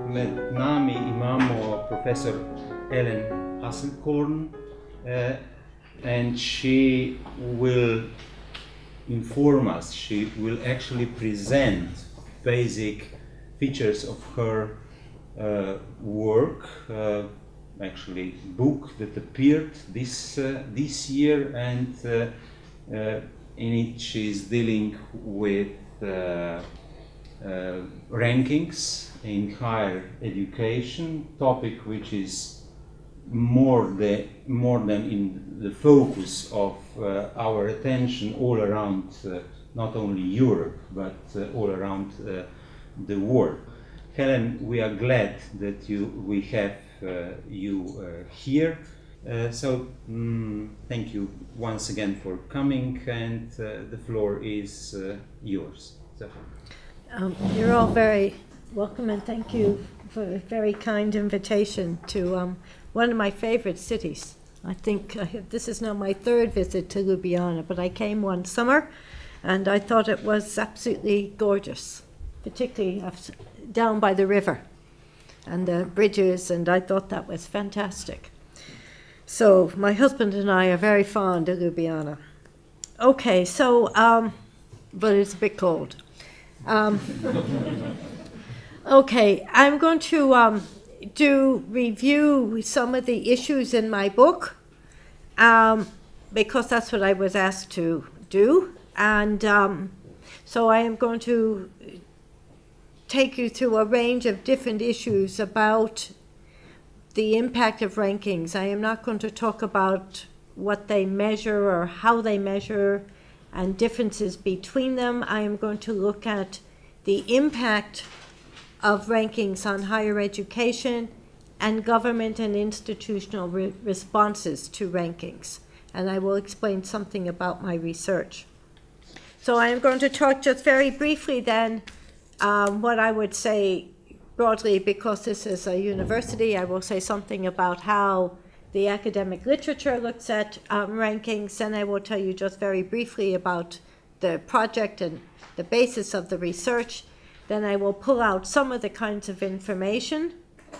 Pred nami imamo Professor Hazelkorn, and she will inform us, she will actually present basic features of her work, actually book that appeared this year, and in it she is dealing with rankings in higher education, topic which is more than in the focus of our attention all around not only Europe but all around the world. Helen, we are glad that we have you here. Thank you once again for coming, and the floor is yours. You're all very welcome, and thank you for a very kind invitation to one of my favorite cities. I think this is now my third visit to Ljubljana, but I came one summer and I thought it was absolutely gorgeous, particularly down by the river and the bridges, and I thought that was fantastic. So my husband and I are very fond of Ljubljana. Okay, so, but it's a bit cold. Okay, I'm going to review some of the issues in my book, because that's what I was asked to do, and so I am going to take you through a range of different issues about the impact of rankings. I am not going to talk about what they measure or how they measure and differences between them. I am going to look at the impact of rankings on higher education and government and institutional responses to rankings. And I will explain something about my research. So I am going to talk just very briefly then what I would say broadly, because this is a university, I will say something about how the academic literature looks at rankings, and I will tell you just very briefly about the project and the basis of the research. Then I will pull out some of the kinds of information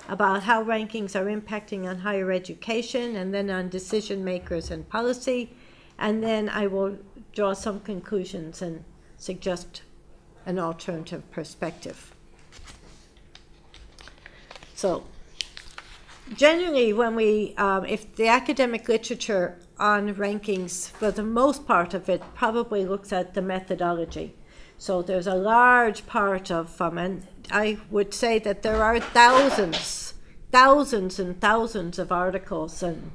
about how rankings are impacting on higher education and then on decision makers and policy. And then I will draw some conclusions and suggest an alternative perspective. So generally, when we, if the academic literature on rankings, for the most part of it, probably looks at the methodology. So there's a large part of, and I would say that there are thousands and thousands of articles and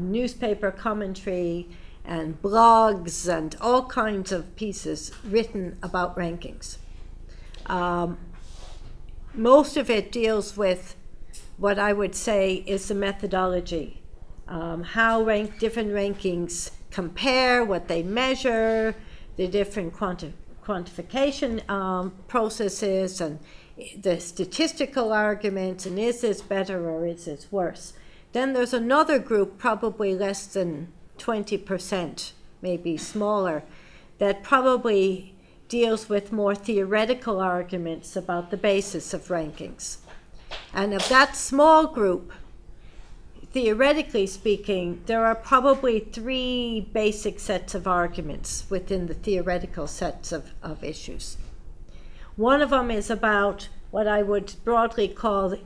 newspaper commentary and blogs and all kinds of pieces written about rankings. Most of it deals with what I would say is the methodology, how different rankings compare, what they measure, the different quantification processes, and the statistical arguments, and is this better or is this worse? Then there's another group, probably less than 20%, maybe smaller, that probably deals with more theoretical arguments about the basis of rankings. And of that small group, theoretically speaking, there are probably three basic sets of arguments within the theoretical sets of issues. One of them is about what I would broadly call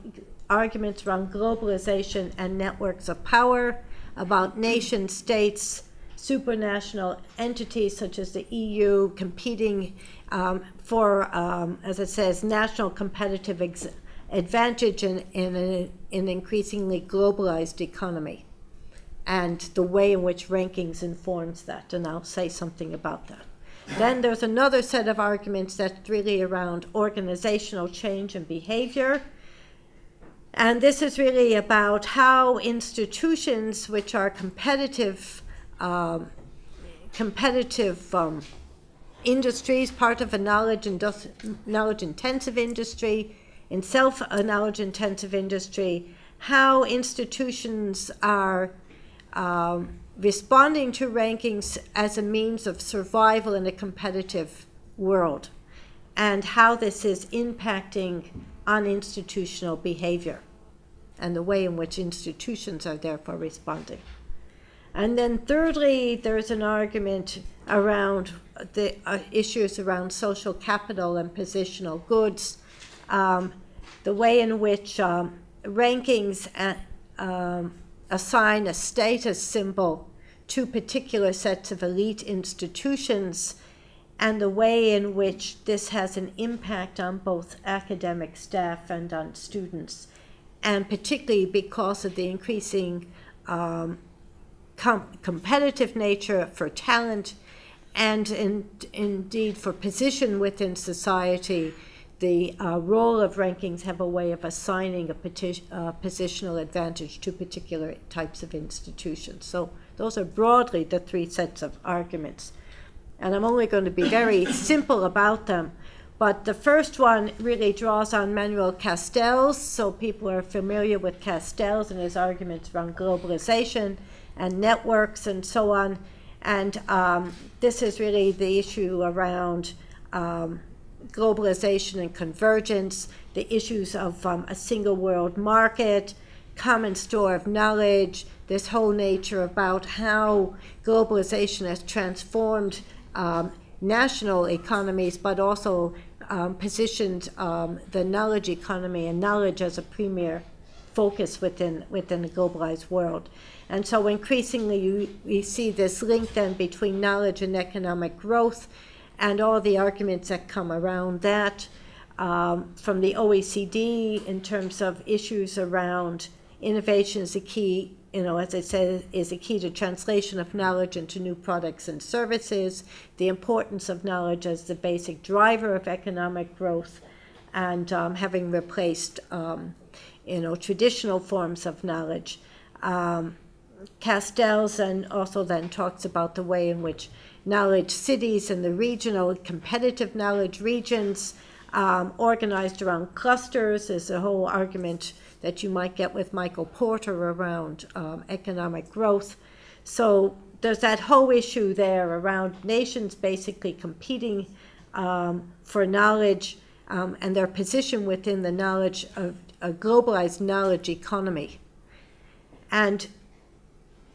arguments around globalization and networks of power, about nation states, supranational entities such as the EU competing for, as it says, national competitive advantage in an increasingly globalized economy, and the way in which rankings informs that, and I'll say something about that. Then there's another set of arguments that's really around organizational change and behavior, and this is really about how institutions which are competitive industries, part of a knowledge-intensive industry, in knowledge-intensive industry, how institutions are responding to rankings as a means of survival in a competitive world, and how this is impacting on institutional behavior and the way in which institutions are therefore responding. And then thirdly, there's an argument around the issues around social capital and positional goods, the way in which rankings assign a status symbol to particular sets of elite institutions, and the way in which this has an impact on both academic staff and on students, and particularly because of the increasing competitive nature for talent and indeed for position within society. The role of rankings have a way of assigning a positional advantage to particular types of institutions. So those are broadly the three sets of arguments. And I'm only going to be very simple about them. But the first one really draws on Manuel Castells. So people are familiar with Castells and his arguments around globalization and networks and so on. And this is really the issue around globalization and convergence, the issues of a single world market, common store of knowledge, this whole nature about how globalization has transformed national economies, but also positioned the knowledge economy and knowledge as a premier focus within the globalized world. And so increasingly we see this link then between knowledge and economic growth, and all the arguments that come around that, from the OECD in terms of issues around innovation is a key, as I said, is a key to translation of knowledge into new products and services, the importance of knowledge as the basic driver of economic growth, and having replaced, traditional forms of knowledge. Castells and also then talks about the way in which knowledge cities and the regional competitive knowledge regions organized around clusters is a whole argument that you might get with Michael Porter around economic growth. So there's that whole issue there around nations basically competing for knowledge and their position within the knowledge of a globalized knowledge economy. And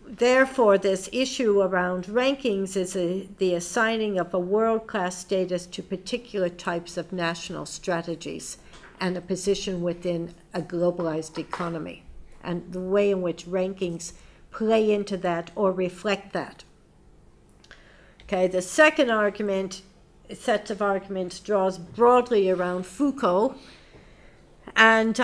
therefore, this issue around rankings is the assigning of a world-class status to particular types of national strategies and a position within a globalized economy, and the way in which rankings play into that or reflect that. Okay, the second argument, sets of arguments, draws broadly around Foucault. And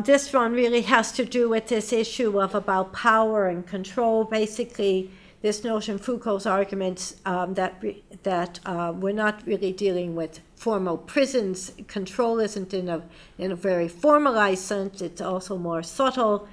this one really has to do with this issue of about power and control. Basically, this notion, Foucault's arguments that we're not really dealing with formal prisons. Control isn't in a very formalized sense. It's also more subtle,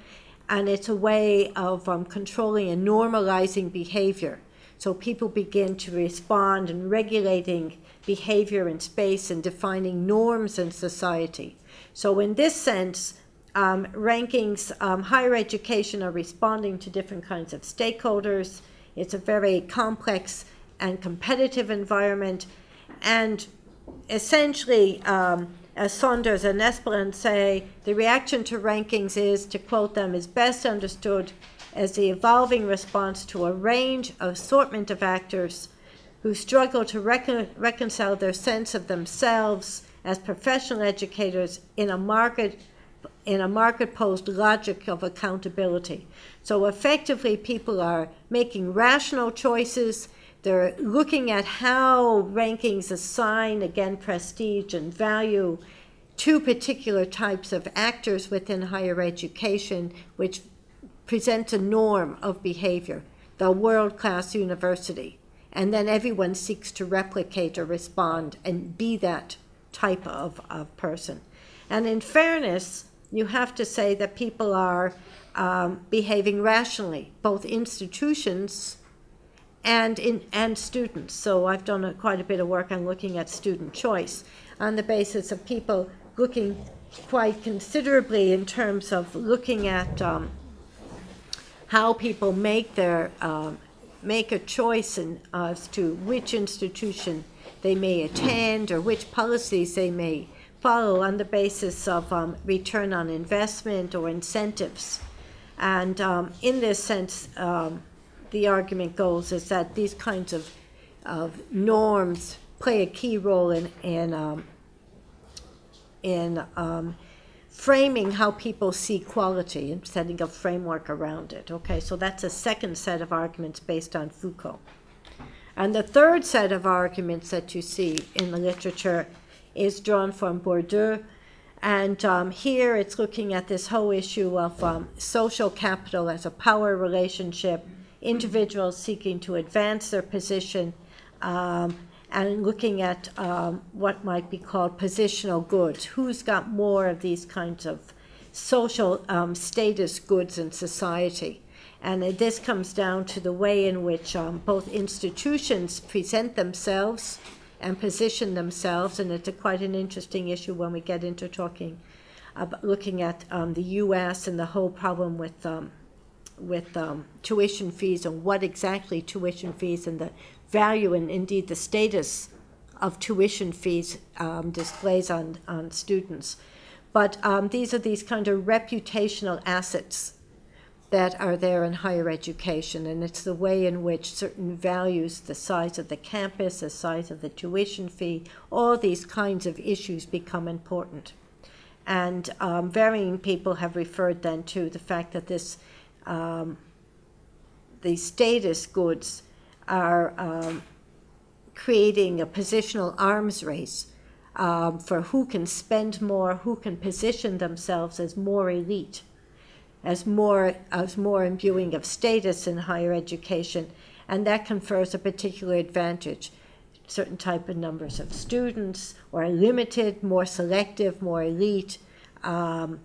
and it's a way of controlling and normalizing behavior. So people begin to respond and regulating behavior in space and defining norms in society. So in this sense, rankings, higher education are responding to different kinds of stakeholders. It's a very complex and competitive environment. And essentially, as Saunders and Espelin say, the reaction to rankings is, to quote them, is best understood as the evolving response to a range, assortment of actors who struggle to reconcile their sense of themselves as professional educators in a market-posed logic of accountability. So effectively, people are making rational choices. They're looking at how rankings assign, again, prestige and value to particular types of actors within higher education, which presents a norm of behavior, the world-class university. And then everyone seeks to replicate or respond and be that type of person. And in fairness, you have to say that people are behaving rationally, both institutions and students. So I've done quite a bit of work on looking at student choice on the basis of people looking quite considerably in terms of looking at how people make a choice as to which institution they may attend or which policies they may follow on the basis of return on investment or incentives. And in this sense, the argument goes is that these kinds of norms play a key role in framing how people see quality and setting a framework around it. Okay, so that's a second set of arguments based on Foucault. And the third set of arguments that you see in the literature is drawn from Bourdieu. And here it's looking at this whole issue of social capital as a power relationship, individuals seeking to advance their position, and looking at what might be called positional goods. Who's got more of these kinds of social status goods in society? And this comes down to the way in which both institutions present themselves and position themselves, and it's quite an interesting issue when we get into talking about looking at the U.S. and the whole problem with tuition fees and what exactly tuition fees and the value and indeed the status of tuition fees displays on students. But these are these kind of reputational assets that are there in higher education, and it's the way in which certain values, the size of the campus, the size of the tuition fee, all these kinds of issues become important. And varying people have referred then to the fact that this, the status goods are creating a positional arms race for who can spend more, who can position themselves as more elite, as more imbuing of status in higher education, and that confers a particular advantage. Certain type of numbers of students, or limited, more selective, more elite, on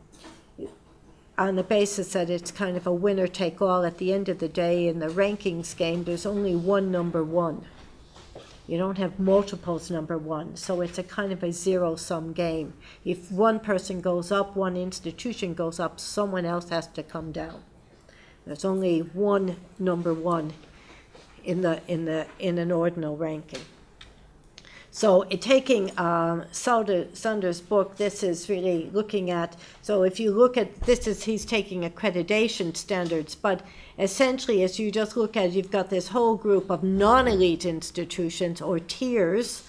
the basis that it's kind of a winner-take-all. At the end of the day, in the rankings game, there's only one number one. You don't have multiples number one, so it's a kind of a zero-sum game. If one person goes up, one institution goes up, someone else has to come down. There's only one number one in an ordinal ranking. So taking Saunders' book, this is really looking at, so if you look at, he's taking accreditation standards, but essentially as you just look at it, you've got this whole group of non-elite institutions or tiers,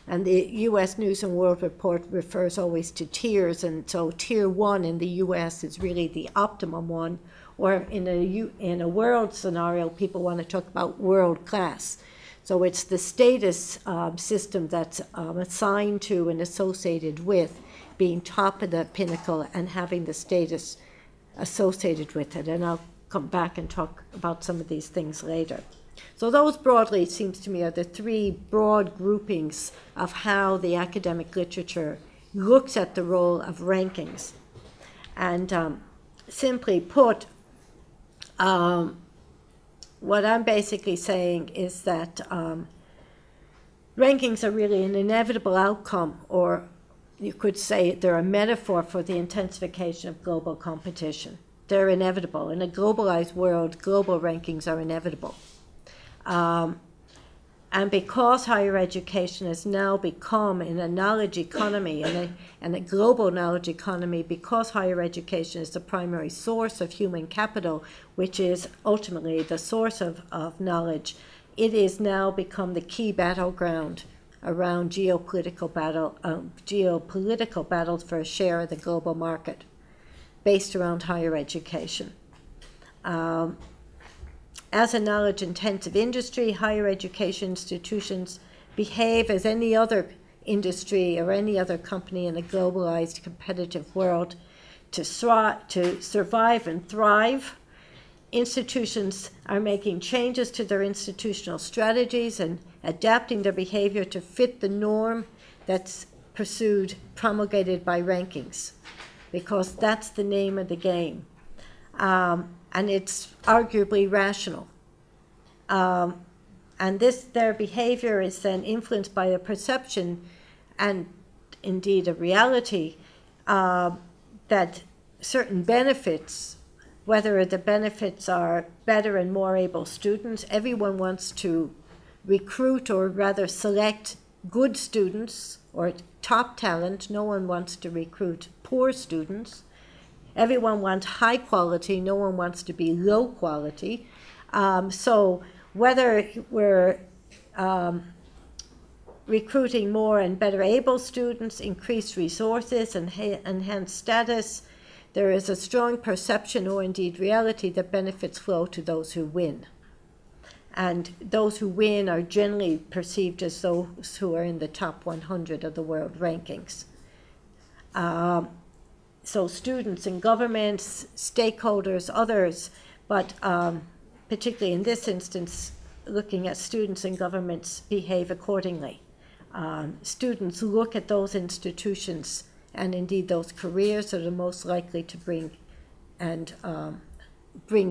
and the U.S. News and World Report refers always to tiers, and so tier 1 in the U.S. is really the optimum one, or in a world scenario, people want to talk about world class. So it's the status system that's assigned to and associated with being top of the pinnacle and having the status associated with it. And I'll come back and talk about some of these things later. So those broadly, it seems to me, are the three broad groupings of how the academic literature looks at the role of rankings. And simply put, what I'm basically saying is that rankings are really an inevitable outcome, or you could say they're a metaphor for the intensification of global competition. They're inevitable. In a globalized world, global rankings are inevitable. And because higher education has now become in a knowledge economy and a global knowledge economy, because higher education is the primary source of human capital, which is ultimately the source of knowledge, it is now become the key battleground around geopolitical battles for a share of the global market based around higher education. As a knowledge-intensive industry, higher education institutions behave as any other industry or any other company in a globalized competitive world. To survive and thrive, institutions are making changes to their institutional strategies and adapting their behavior to fit the norm that's promulgated by rankings, because that's the name of the game. And it's arguably rational. And their behavior is then influenced by a perception and indeed a reality that certain benefits, whether the benefits are better and more able students, everyone wants to recruit or rather select good students or top talent. No one wants to recruit poor students. Everyone wants high quality. No one wants to be low quality. So whether we're recruiting more and better able students, increased resources, and enhanced status, there is a strong perception or indeed reality that benefits flow to those who win. And those who win are generally perceived as those who are in the top 100 of the world rankings. So students in governments, stakeholders, others, but particularly in this instance, looking at students in governments behave accordingly. Students look at those institutions and indeed those careers that are most likely to bring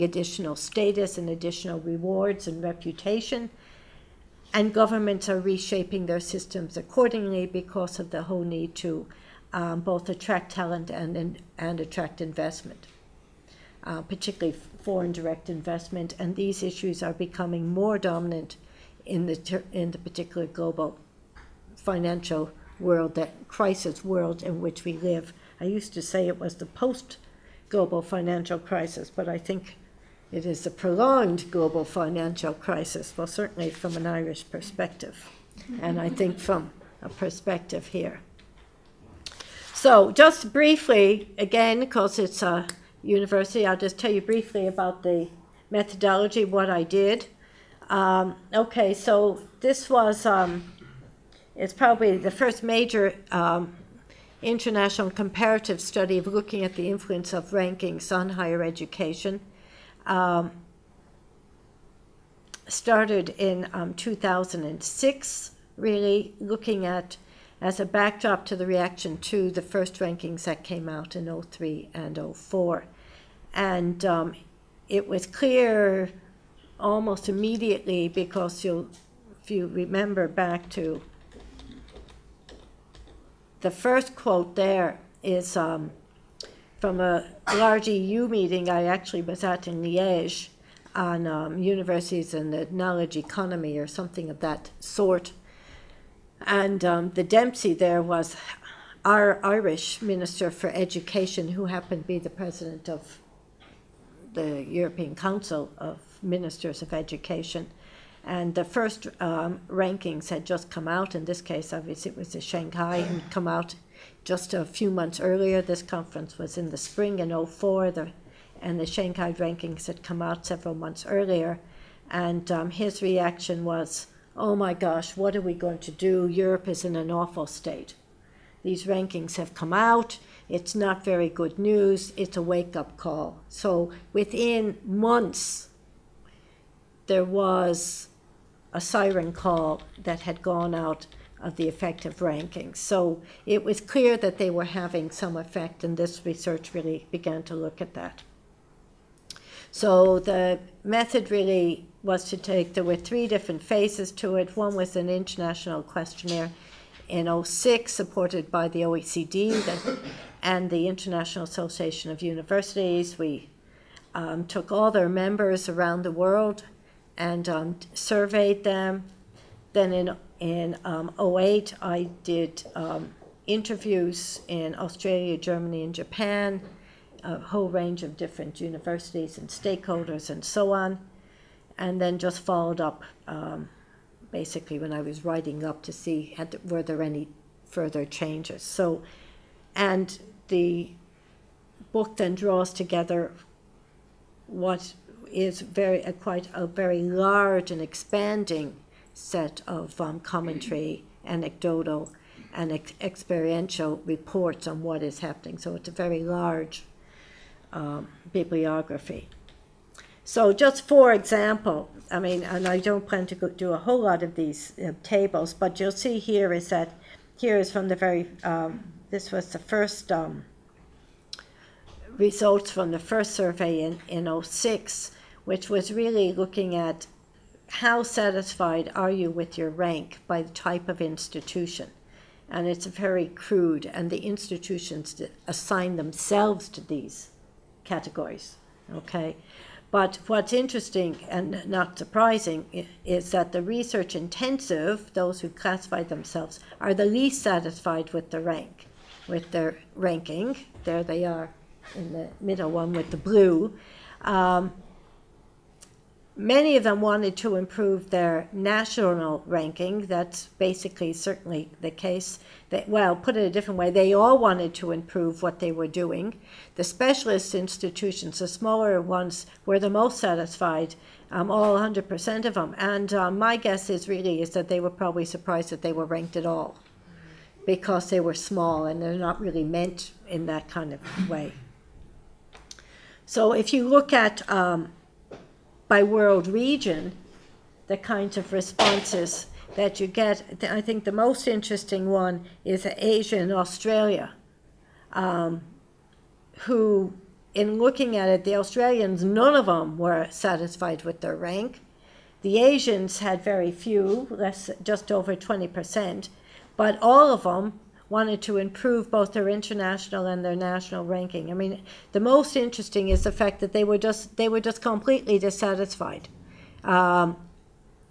additional status and additional rewards and reputation. And governments are reshaping their systems accordingly because of the whole need to both attract talent and attract investment, particularly foreign direct investment. And these issues are becoming more dominant in the particular global financial world, that crisis world in which we live. I used to say it was the post-global financial crisis, but I think it is a prolonged global financial crisis, well, certainly from an Irish perspective, and I think from a perspective here. So just briefly, again, because it's a university, I'll just tell you briefly about the methodology, what I did. Okay, so this was, it's probably the first major international comparative study of looking at the influence of rankings on higher education. Started in 2006, really looking at as a backdrop to the reaction to the first rankings that came out in 2003 and 2004. And it was clear almost immediately, because if you remember back to the first quote there is from a large EU meeting I actually was at in Liège on universities and the knowledge economy or something of that sort. And the Dempsey there was our Irish Minister for Education, who happened to be the president of the European Council of Ministers of Education. And the first rankings had just come out. In this case, obviously, it was the Shanghai, had come out just a few months earlier. This conference was in the spring in 2004, and the Shanghai rankings had come out several months earlier. And his reaction was, oh my gosh, what are we going to do? Europe is in an awful state. These rankings have come out. It's not very good news. It's a wake-up call. So within months, there was a siren call that had gone out of the effective rankings. So it was clear that they were having some effect, and this research really began to look at that. So the method really was to take, there were 3 different phases to it. One was an international questionnaire in 2006, supported by the OECD and the International Association of Universities. We took all their members around the world and surveyed them. Then in 2008, I did interviews in Australia, Germany, and Japan, a whole range of different universities and stakeholders and so on. And then just followed up basically when I was writing up to see were there any further changes. So, and the book then draws together what is quite a very large and expanding set of commentary, anecdotal, and experiential reports on what is happening. So it's a very large bibliography. So just for example, I mean, and I don't plan to do a whole lot of these tables, but you'll see here is that here is from the very, this was the first results from the first survey in 2006, which was really looking at how satisfied are you with your rank by the type of institution. And it's very crude, and the institutions assign themselves to these categories, okay? But what's interesting and not surprising is that the research intensive, those who classify themselves, are the least satisfied with the with their ranking. There they are in the middle one with the blue. Many of them wanted to improve their national ranking. That's basically certainly the case. Well, put it a different way, they all wanted to improve what they were doing. The specialist institutions, the smaller ones, were the most satisfied, all 100% of them. And my guess is that they were probably surprised that they were ranked at all, because they were small and they're not really meant in that kind of way. So if you look at by world region, the kinds of responses that you get, I think the most interesting one is Asia and Australia, who, in looking at it, the Australians, none of them were satisfied with their rank. The Asians had very few, just over 20%, but all of them wanted to improve both their international and their national ranking. I mean, the most interesting is the fact that they were just completely dissatisfied, and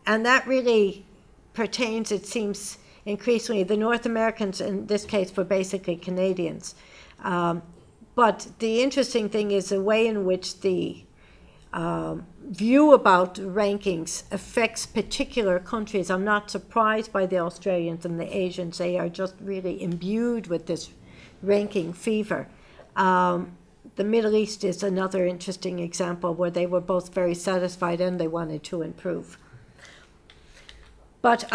that really pertains, it seems, increasingly. The North Americans, in this case, were basically Canadians. But the interesting thing is the way in which the view about rankings affects particular countries. I'm not surprised by the Australians and the Asians. They are just really imbued with this ranking fever. The Middle East is another interesting example where they were both very satisfied and they wanted to improve. But,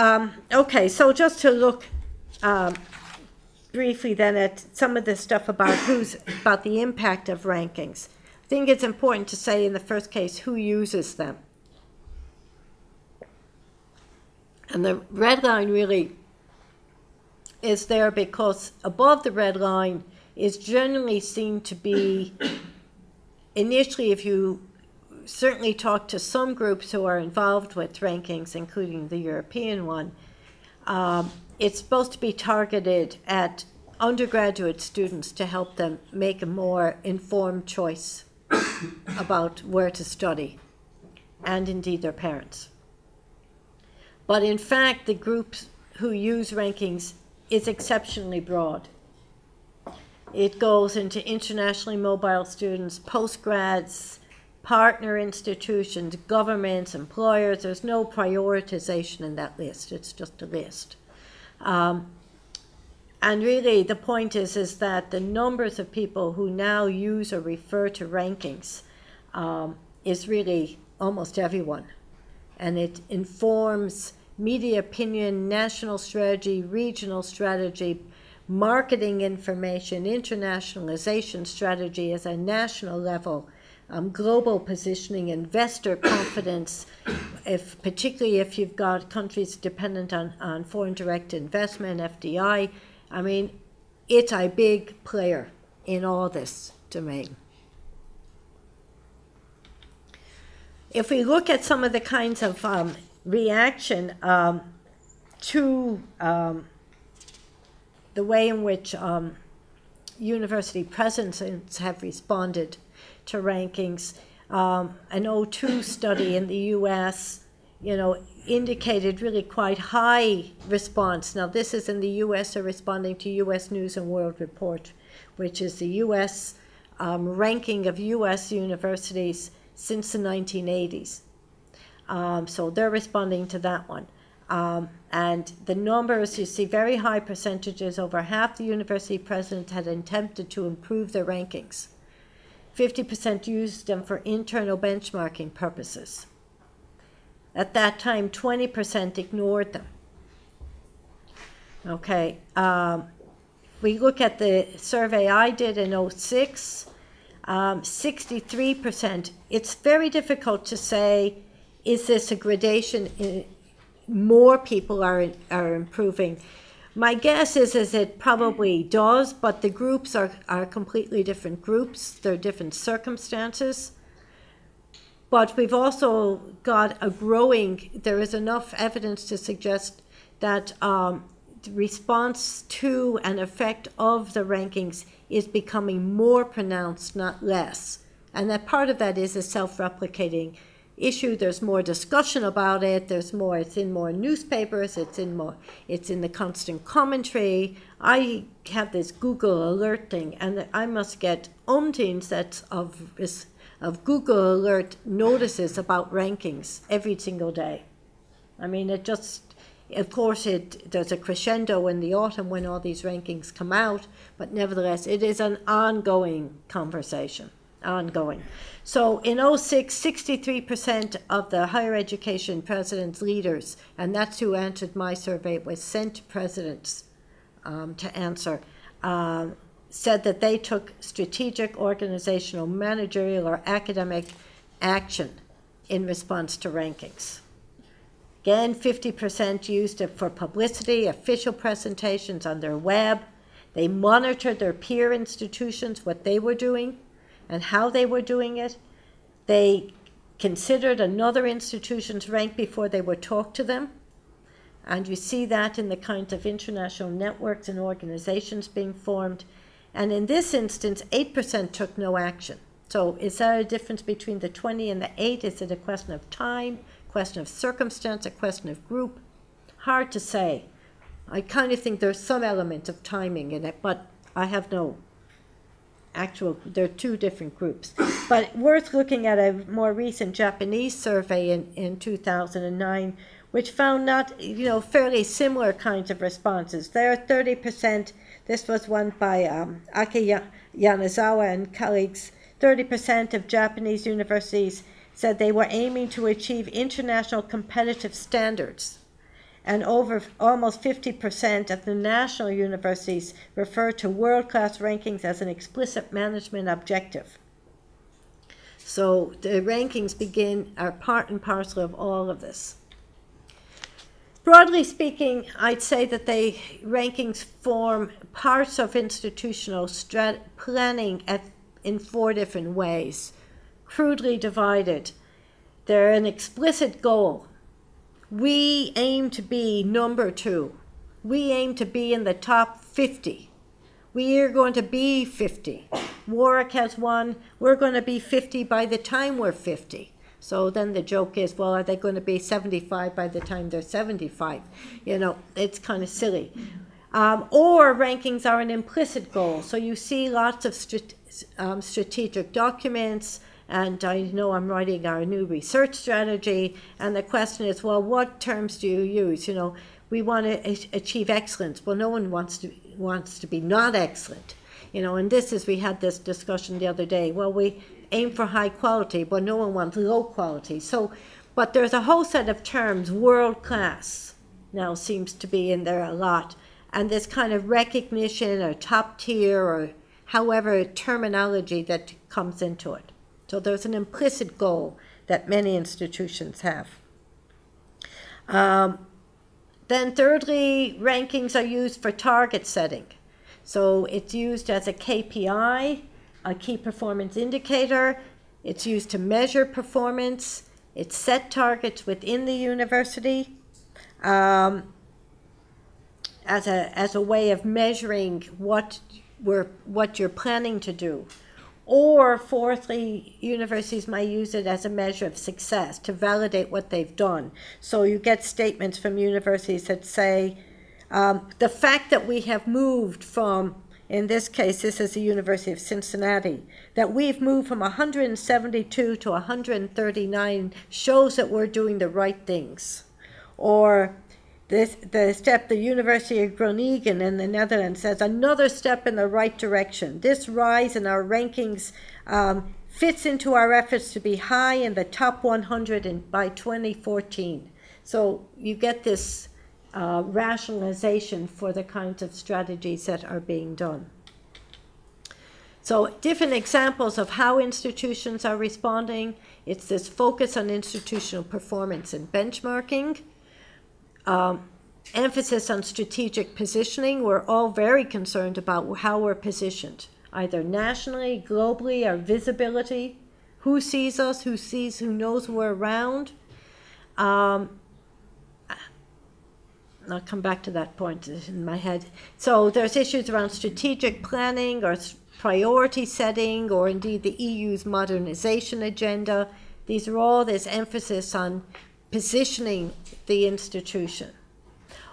okay, so just to look briefly then at some of the stuff about about the impact of rankings. I think it's important to say in the first case who uses them. And the red line really is there because above the red line is generally seen to be, initially, if you certainly talk to some groups who are involved with rankings, including the European one, it's supposed to be targeted at undergraduate students to help them make a more informed choice about where to study, and indeed their parents. But in fact, the groups who use rankings is exceptionally broad. It goes into internationally mobile students, postgrads, partner institutions, governments, employers. There's no prioritization in that list. It's just a list. And really, the point is that the numbers of people who now use or refer to rankings is really almost everyone. And it informs media opinion, national strategy, regional strategy, marketing information, internationalization strategy as a national level, global positioning, investor confidence, particularly if you've got countries dependent on foreign direct investment, FDI. I mean, it's a big player in all this domain. If we look at some of the kinds of reaction to the way in which university presidents have responded to rankings, an O2 study in the US, indicated really quite high response. Now, this is in the US, they're responding to US News and World Report, which is the US ranking of US universities since the 1980s. So they're responding to that one. And the numbers, you see very high percentages. Over half the university presidents had attempted to improve their rankings. 50% used them for internal benchmarking purposes. At that time, 20% ignored them. Okay, we look at the survey I did in 2006, 63%. It's very difficult to say, is this a gradation? More people are improving. My guess is it probably does, but the groups are completely different groups. They're different circumstances. But we've also got there is enough evidence to suggest that the response to and effect of the rankings is becoming more pronounced, not less, And that part of that is a self-replicating issue. There's more discussion about it. There's more. It's in more newspapers. It's in the constant commentary. I have this Google alert thing, and I must get umpteen sets of Google alert notices about rankings every single day. I mean, it just, of course, there's a crescendo in the autumn when all these rankings come out, but nevertheless, it is an ongoing conversation. Ongoing. So in 2006, 63% of the higher education presidents' leaders, and that's who answered my survey, it was sent to presidents to answer, said that they took strategic, organizational, managerial, or academic action in response to rankings. Again, 50% used it for publicity, official presentations on their web. They monitored their peer institutions, what they were doing and how they were doing it. They considered another institution's rank before they would talk to them. And you see that in the kinds of international networks and organizations being formed. And in this instance, 8% took no action. So is there a difference between the 20 and the 8? Is it a question of time, a question of circumstance, a question of group? Hard to say. I kind of think there's some element of timing in it, but I have no actual, they're two different groups. But worth looking at a more recent Japanese survey in 2009, which found not, fairly similar kinds of responses. There are 30%, this was one by Aki Yanazawa and colleagues, 30% of Japanese universities said they were aiming to achieve international competitive standards. And over almost 50% of the national universities refer to world-class rankings as an explicit management objective. So the rankings are part and parcel of all of this. Broadly speaking, I'd say that the rankings form parts of institutional planning in 4 different ways. Crudely divided, they're an explicit goal. We aim to be number 2. We aim to be in the top 50. We are going to be 50. Warwick has one. We're going to be 50 by the time we're 50. So then the joke is, well, are they going to be 75 by the time they're 75? It's kind of silly. Or rankings are an implicit goal. So you see lots of strategic documents, and I know I'm writing our new research strategy, and the question is, well, what terms do you use? We want to achieve excellence. Well, no one wants to be not excellent. And we had this discussion the other day. Well, we aim for high quality, but no one wants low quality. So, but there's a whole set of terms, world class now seems to be in there a lot. And this kind of recognition or top tier or however terminology that comes into it. So there's an implicit goal that many institutions have. Then thirdly, rankings are used for target setting. So it's used as a KPI, a key performance indicator. It's used to measure performance. It set targets within the university as a way of measuring what you're planning to do. Or fourthly, universities might use it as a measure of success to validate what they've done. So you get statements from universities that say, the fact that we have moved from, in this case, this is the University of Cincinnati, that we've moved from 172 to 139 shows that we're doing the right things. Or the University of Groningen in the Netherlands says another step in the right direction. This rise in our rankings fits into our efforts to be high in the top 100 by 2014. So you get this rationalization for the kinds of strategies that are being done. So different examples of how institutions are responding. It's this focus on institutional performance and benchmarking. Emphasis on strategic positioning. We're all very concerned about how we're positioned, either nationally, globally, our visibility. Who sees us? Who knows we're around? I'll come back to that point in my head. So there's issues around strategic planning or priority setting, or indeed the EU's modernization agenda. These are all this emphasis on positioning the institution.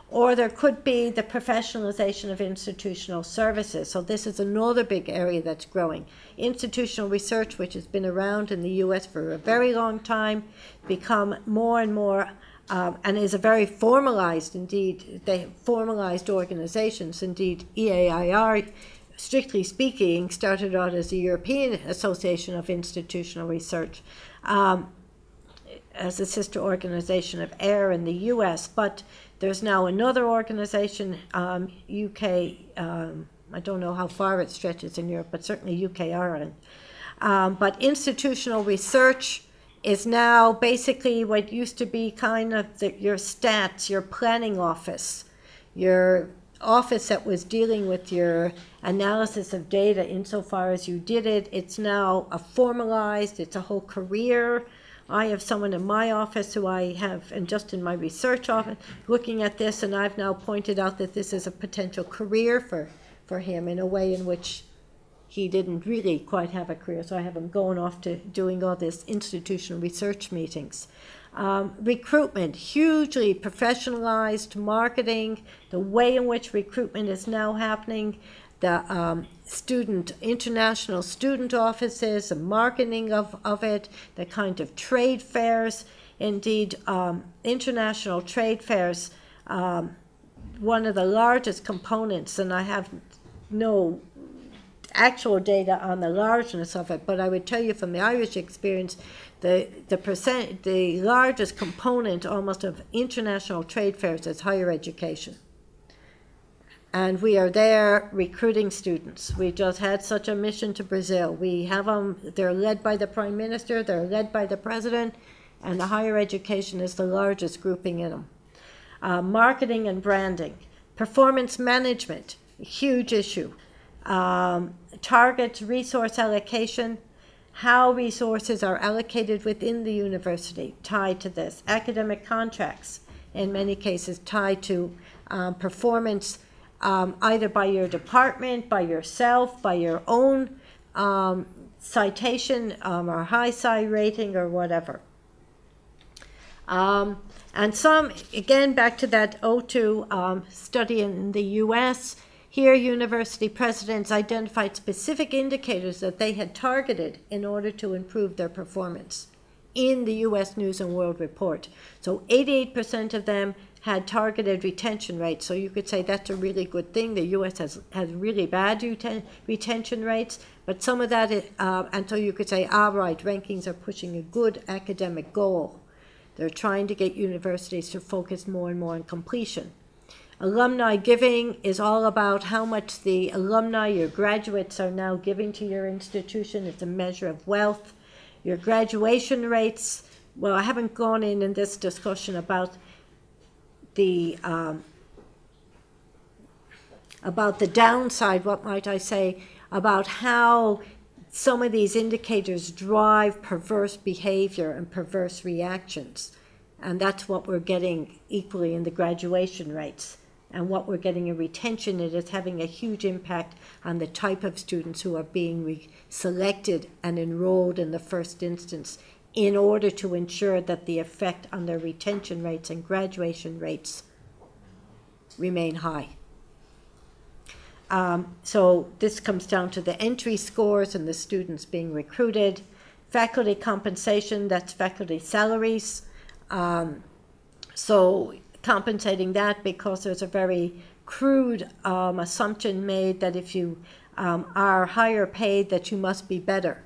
Or there could be the professionalization of institutional services. So this is another big area that's growing. Institutional research, which has been around in the US for a very long time, become more and more, and is a very formalized, indeed, they formalized organizations. Indeed, EAIR, strictly speaking, started out as the European Association of Institutional Research, as a sister organization of AIR in the US, but there's now another organization, UK, I don't know how far it stretches in Europe, but certainly UK, Ireland. But institutional research is now basically what used to be kind of your stats, your planning office, your office that was dealing with your analysis of data insofar as you did it. It's now a formalized, it's a whole career. I have someone in my office who I have, and just in my research office, looking at this, and I've now pointed out that this is a potential career for him in a way in which he didn't really quite have a career. So I have him going off to doing all this institutional research meetings. Recruitment, hugely professionalized marketing, the way in which recruitment is now happening, the international student offices, the marketing of it, the kind of trade fairs. Indeed, international trade fairs, one of the largest components, and I have no actual data on the largeness of it, but I would tell you from the Irish experience, the largest component almost of international trade fairs is higher education. And we are there recruiting students. We just had such a mission to Brazil. We have them, they're led by the Prime Minister, they're led by the President, and the higher education is the largest grouping in them. Marketing and branding. Performance management, a huge issue. Target resource allocation, how resources are allocated within the university, tied to this. Academic contracts, in many cases tied to performance, either by your department, by yourself, by your own citation or high Sci rating or whatever. And some, again, back to that O2 study in the US, here university presidents identified specific indicators that they had targeted in order to improve their performance in the US News and World Report. So 88% of them had targeted retention rates. So you could say that's a really good thing. The US has really bad retention rates, but some of that, and so you could say, right, rankings are pushing a good academic goal. They're trying to get universities to focus more and more on completion. Alumni giving is all about how much the alumni, your graduates, are now giving to your institution. It's a measure of wealth. Your graduation rates, well, I haven't gone in this discussion about the downside, what might I say, about how some of these indicators drive perverse behavior and perverse reactions. And that's what we're getting equally in the graduation rates. And what we're getting in retention, it is having a huge impact on the type of students who are being selected and enrolled in the first instance in order to ensure that the effect on their retention rates and graduation rates remain high. So this comes down to the entry scores and the students being recruited. Faculty compensation, that's faculty salaries. So compensating that, because there's a very crude assumption made that if you are higher paid, that you must be better.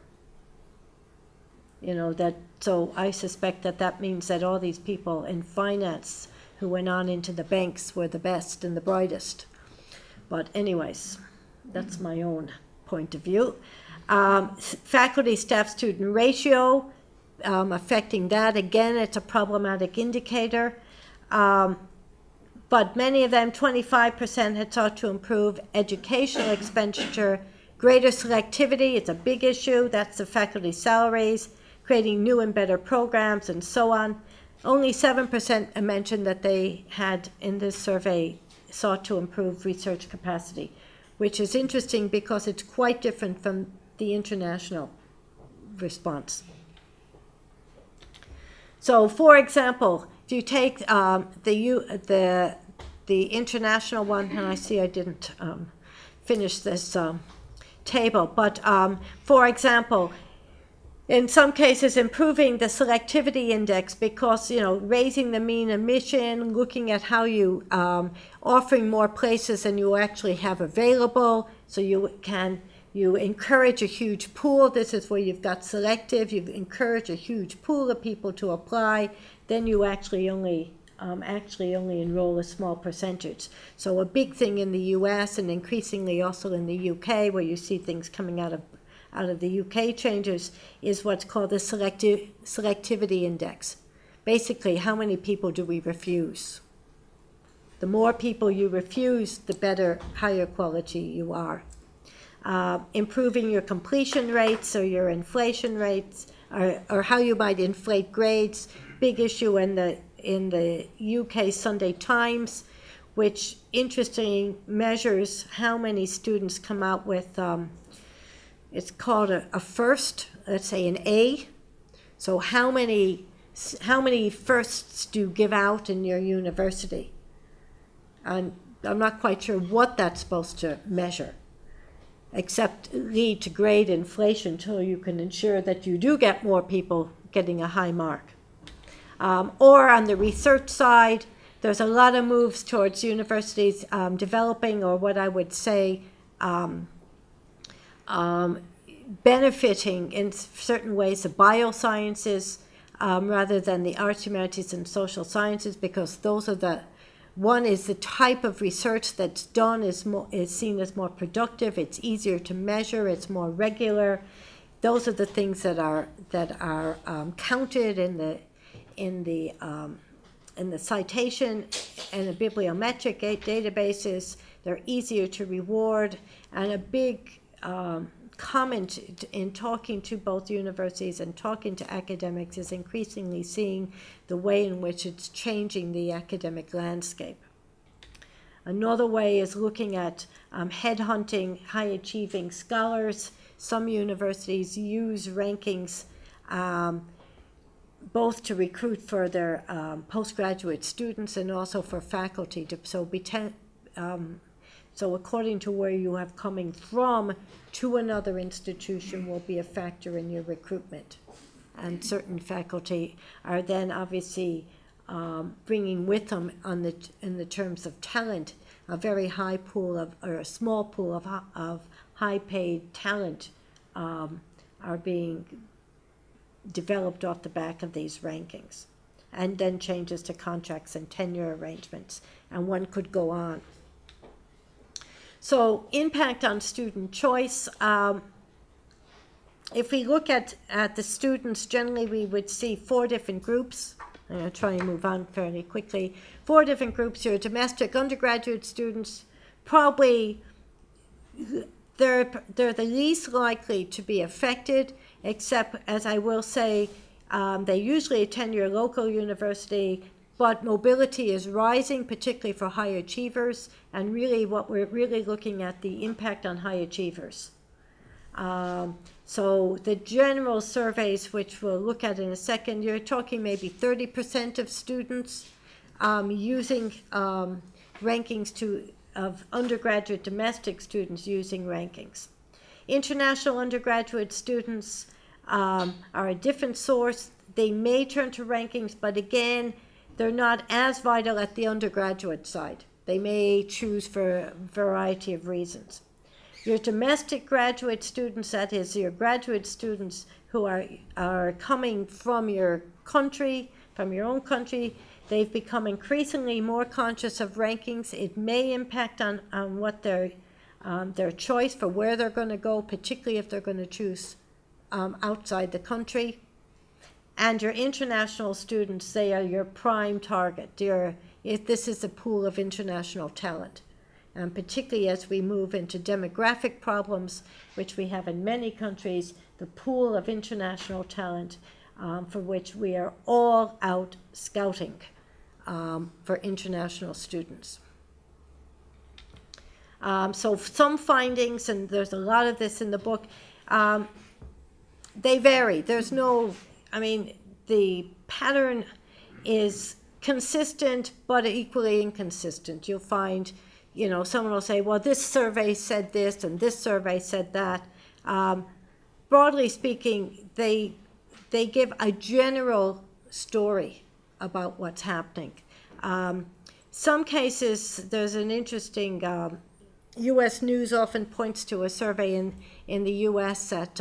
You know, that, so I suspect that that means that all these people in finance who went on into the banks were the best and the brightest. But anyways, that's my own point of view. Faculty staff student ratio, affecting that. Again, it's a problematic indicator. But many of them, 25%, had sought to improve educational expenditure. Greater selectivity, it's a big issue. That's the faculty salaries, creating new and better programs, and so on. Only 7% mentioned that they had, in this survey, sought to improve research capacity. which is interesting because it's quite different from the international response. So, for example, if you take the international one, and I see I didn't finish this table, but for example, in some cases improving the selectivity index because, you know, raising the mean admission, looking at how you offering more places than you actually have available, so you encourage a huge pool. This is where you've got selective. You encourage a huge pool of people to apply. Then you actually only enroll a small percentage. So a big thing in the U.S. and increasingly also in the U.K., where you see things coming out of the UK changes, is what's called the selectivity index. Basically, how many people do we refuse? The more people you refuse, the better, higher quality you are. Improving your completion rates or your inflation rates, or how you might inflate grades. Big issue in the UK Sunday Times, which interestingly measures how many students come out with, it's called a first, let's say an A. So how many firsts do you give out in your university? And I'm not quite sure what that's supposed to measure, except lead to grade inflation till you can ensure that you do get more people getting a high mark. Or on the research side, there's a lot of moves towards universities developing, or what I would say, benefiting in certain ways the biosciences rather than the arts, humanities, and social sciences, because those are one is the type of research that's done is seen as more productive. It's easier to measure. It's more regular. Those are the things that are counted in the citation and the bibliometric databases. They're easier to reward, and a big comment in talking to both universities and talking to academics is increasingly seeing the way in which it's changing the academic landscape. Another way is looking at headhunting high-achieving scholars. Some universities use rankings both to recruit for their postgraduate students and also for faculty. So according to where you have coming from to another institution will be a factor in your recruitment. And certain faculty are then obviously bringing with them in the terms of talent, a very high pool or a small pool of high-paid talent are being developed off the back of these rankings. And then changes to contracts and tenure arrangements. And one could go on. So impact on student choice. If we look at the students, generally we would see 4 different groups. I'm going to try and move on fairly quickly. 4 different groups here. Domestic undergraduate students, probably they're the least likely to be affected, except, as I will say, they usually attend your local university, but mobility is rising, particularly for high achievers, and really what we're really looking at the impact on high achievers. So the general surveys, which we'll look at in a second, you're talking maybe 30% of students using rankings of undergraduate domestic students using rankings. International undergraduate students are a different source. They may turn to rankings, but again, they're not as vital at the undergraduate side. They may choose for a variety of reasons. Your domestic graduate students, that is your graduate students who are coming from your country, from your own country, they've become increasingly more conscious of rankings. It may impact on what their choice for where they're going to go, particularly if they're going to choose outside the country. And your international students, they are your prime target. If this is a pool of international talent. And particularly as we move into demographic problems, which we have in many countries, the pool of international talent for which we are all out scouting for international students. So some findings, and there's a lot of this in the book, they vary. There's no, I mean, the pattern is consistent but equally inconsistent. You'll find, you know, someone will say, well, this survey said this and this survey said that. Broadly speaking, they give a general story about what's happening. Some cases, there's an interesting, U.S. News often points to a survey in the U.S. at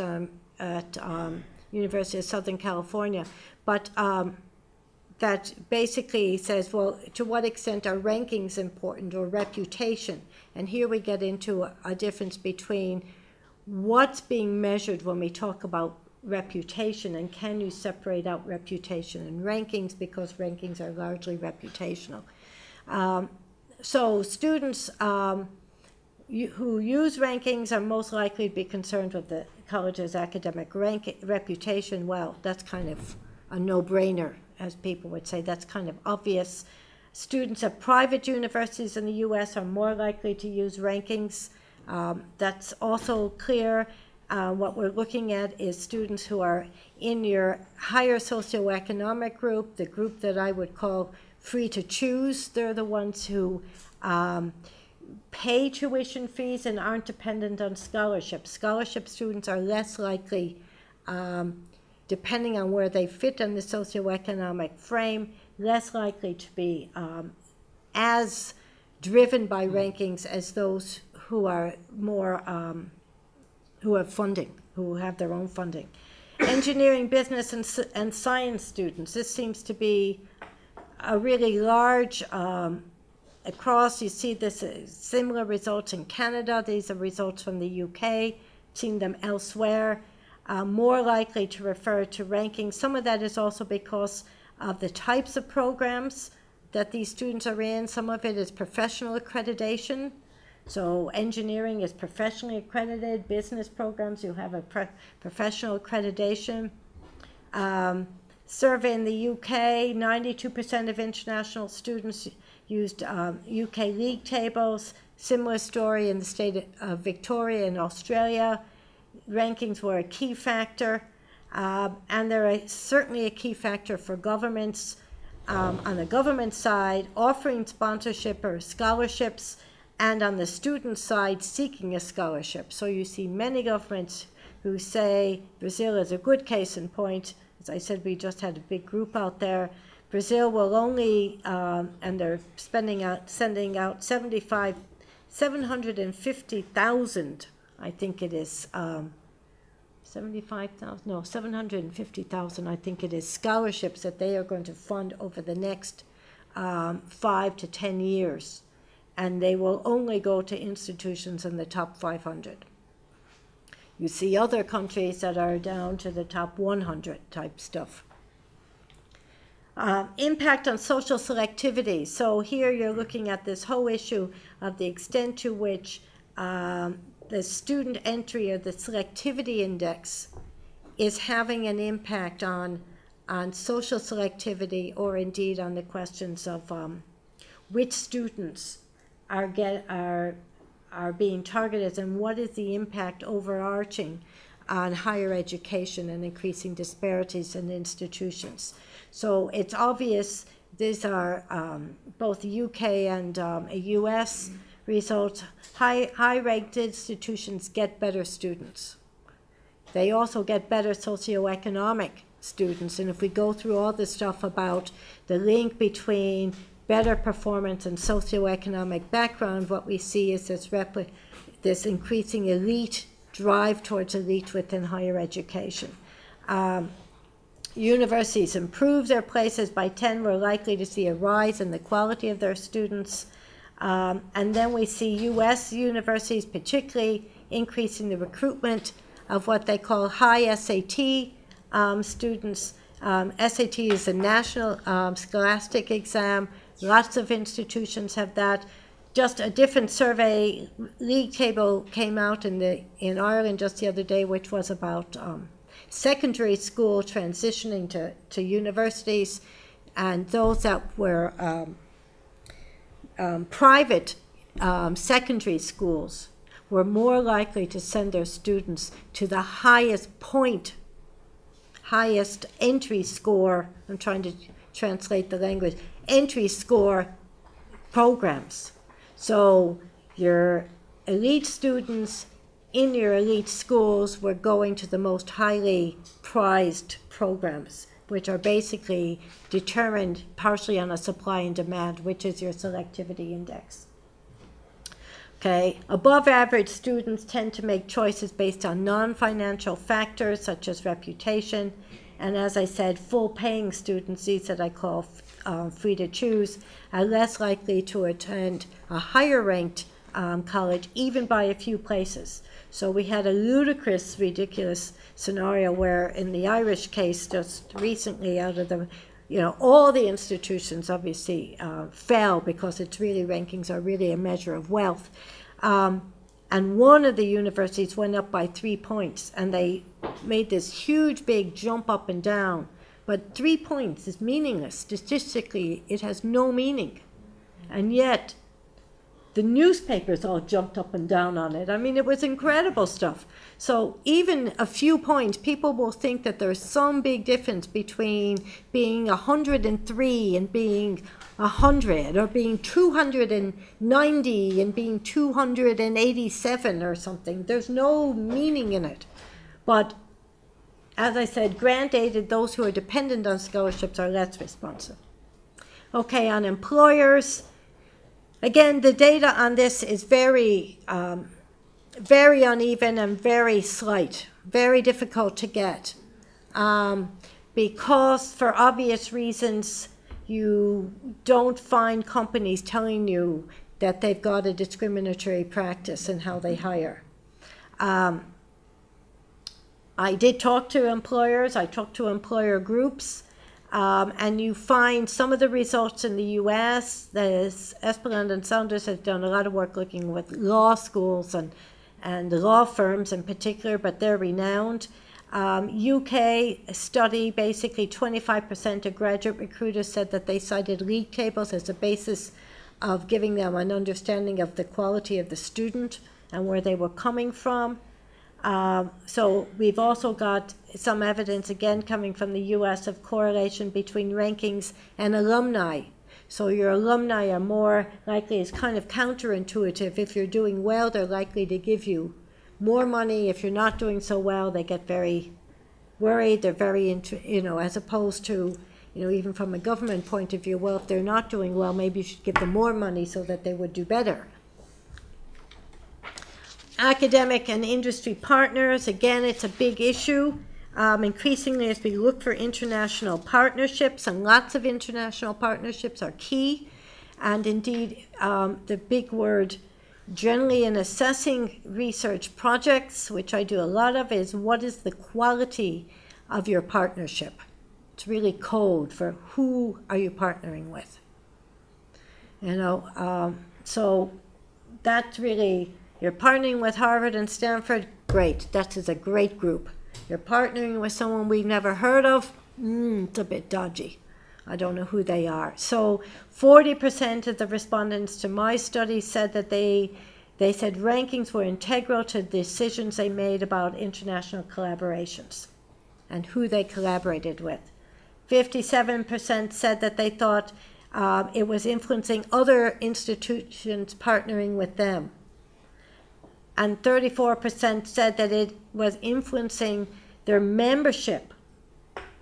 University of Southern California, but that basically says, well, to what extent are rankings important or reputation? And here we get into a difference between what's being measured when we talk about reputation, and can you separate out reputation and rankings, because rankings are largely reputational. So students who use rankings are most likely to be concerned with the college's academic reputation. Well, that's kind of a no-brainer, as people would say. That's kind of obvious. Students at private universities in the U.S. are more likely to use rankings. That's also clear. What we're looking at is students who are in your higher socioeconomic group, the group that I would call free to choose. They're the ones who pay tuition fees and aren't dependent on scholarships. Scholarship students are less likely, depending on where they fit in the socioeconomic frame, less likely to be as driven by rankings as those who are more, who have funding, who have their own funding. Engineering, business, and science students, this seems to be a really large across. You see this similar results in Canada. These are results from the UK, seeing them elsewhere. More likely to refer to rankings. Some of that is also because of the types of programs that these students are in. Some of it is professional accreditation. So engineering is professionally accredited. Business programs, you have a professional accreditation. Survey in the UK, 92% of international students used UK league tables. Similar story in the state of Victoria in Australia. Rankings were a key factor, and they're certainly a key factor for governments. On the government side, offering sponsorship or scholarships, and on the student side, seeking a scholarship. So you see many governments who say, Brazil is a good case in point. As I said, we just had a big group out there. Brazil will only, and they're sending out 750,000, I think it is, 75,000, no, 750,000, I think it is, scholarships that they are going to fund over the next 5 to 10 years. And they will only go to institutions in the top 500. You see other countries that are down to the top 100 type stuff. Impact on social selectivity. So here you're looking at this whole issue of the extent to which the student entry or the selectivity index is having an impact on social selectivity, or indeed on the questions of which students are being targeted, and what is the impact overarching on higher education and increasing disparities in institutions. So it's obvious these are both UK and a US result. High-ranked institutions get better students. They also get better socioeconomic students, and if we go through all the stuff about the link between better performance and socioeconomic background, what we see is this increasing elite drive towards elite within higher education. Universities improve their places by 10. We're likely to see a rise in the quality of their students. And then we see U.S. universities particularly increasing the recruitment of what they call high SAT students. SAT is a national scholastic exam. Lots of institutions have that. Just a different survey league table came out in Ireland just the other day, which was about secondary school transitioning to universities, and those that were private secondary schools were more likely to send their students to the highest entry score, I'm trying to translate the language, entry score programs. So your elite students in your elite schools were going to the most highly prized programs, which are basically determined partially on a supply and demand, which is your selectivity index. Okay, above average students tend to make choices based on non-financial factors such as reputation. And as I said, full paying students, these that I call free to choose, are less likely to attend a higher ranked college, even by a few places. So we had a ridiculous scenario where in the Irish case just recently, out of the, all the institutions obviously fell because it's really, rankings are really a measure of wealth. And one of the universities went up by 3 points, and they made this huge big jump up and down. But 3 points is meaningless. Statistically, it has no meaning. And yet, the newspapers all jumped up and down on it. I mean, it was incredible stuff. So even a few points, people will think that there's some big difference between being 103 and being 100, or being 290 and being 287 or something. There's no meaning in it. But as I said, grant-aided, those who are dependent on scholarships are less responsive. Okay, on employers, again, the data on this is very uneven and very slight, very difficult to get, because for obvious reasons, you don't find companies telling you that they've got a discriminatory practice in how they hire. I did talk to employers, I talked to employer groups, and you find some of the results in the US. Espeland and Saunders have done a lot of work looking with law schools and law firms in particular, but they're renowned. UK study, basically 25% of graduate recruiters said that they cited league tables as a basis of giving them an understanding of the quality of the student and where they were coming from. So we've also got some evidence, again, coming from the US of correlation between rankings and alumni. So your alumni are more likely, it's kind of counterintuitive. If you're doing well, they're likely to give you more money. If you're not doing so well, they get very worried. They're very, as opposed to, even from a government point of view, well, if they're not doing well, maybe you should give them more money so that they would do better. Academic and industry partners, again, it's a big issue. Increasingly, as we look for international partnerships, and lots of international partnerships are key. And indeed, the big word generally in assessing research projects, which I do a lot of, is what is the quality of your partnership? It's really code for who are you partnering with. So that's really, you're partnering with Harvard and Stanford, great, that is a great group. You're partnering with someone we've never heard of, it's a bit dodgy. I don't know who they are. So 40% of the respondents to my study said that they said rankings were integral to the decisions they made about international collaborations and who they collaborated with. 57% said that they thought it was influencing other institutions partnering with them. And 34% said that it was influencing their membership,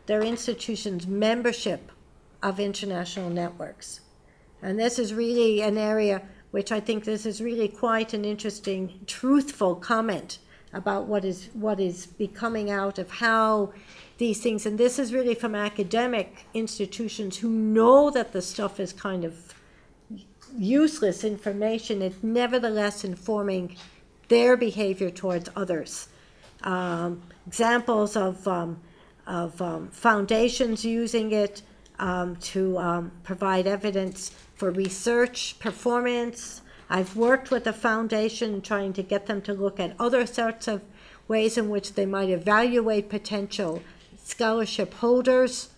their institution's membership of international networks. And this is really an area which I think this is really quite an interesting, truthful comment about what is becoming out of how these things, and this is really from academic institutions who know that the stuff is kind of useless information. It's nevertheless informing their behavior towards others. Examples of foundations using it to provide evidence for research performance. I've worked with a foundation trying to get them to look at other sorts of ways in which they might evaluate potential scholarship holders.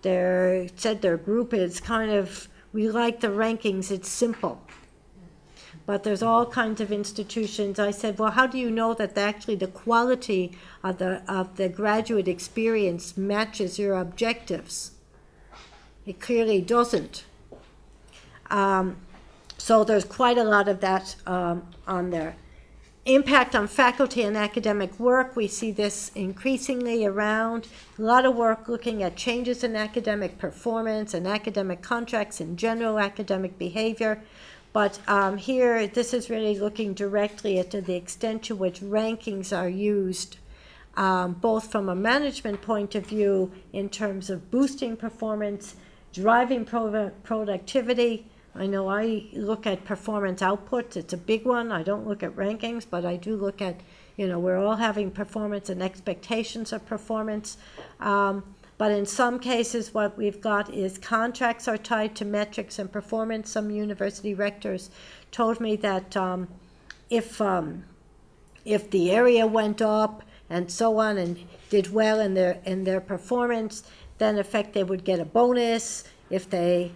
They said their group is kind of, we like the rankings, it's simple. but there's all kinds of institutions. I said, well, how do you know that actually the quality of the graduate experience matches your objectives? It clearly doesn't. So there's quite a lot of that on there. Impact on faculty and academic work, we see this increasingly around. A lot of work looking at changes in academic performance and academic contracts and general academic behavior. But here, this is really looking directly at the extent to which rankings are used, both from a management point of view in terms of boosting performance, driving productivity. I know I look at performance outputs. It's a big one. I don't look at rankings, but I do look at, we're all having performance and expectations of performance. But in some cases, what we've got is contracts are tied to metrics and performance. Some university rectors told me that if the area went up and so on and did well in their performance, then in effect they would get a bonus. If the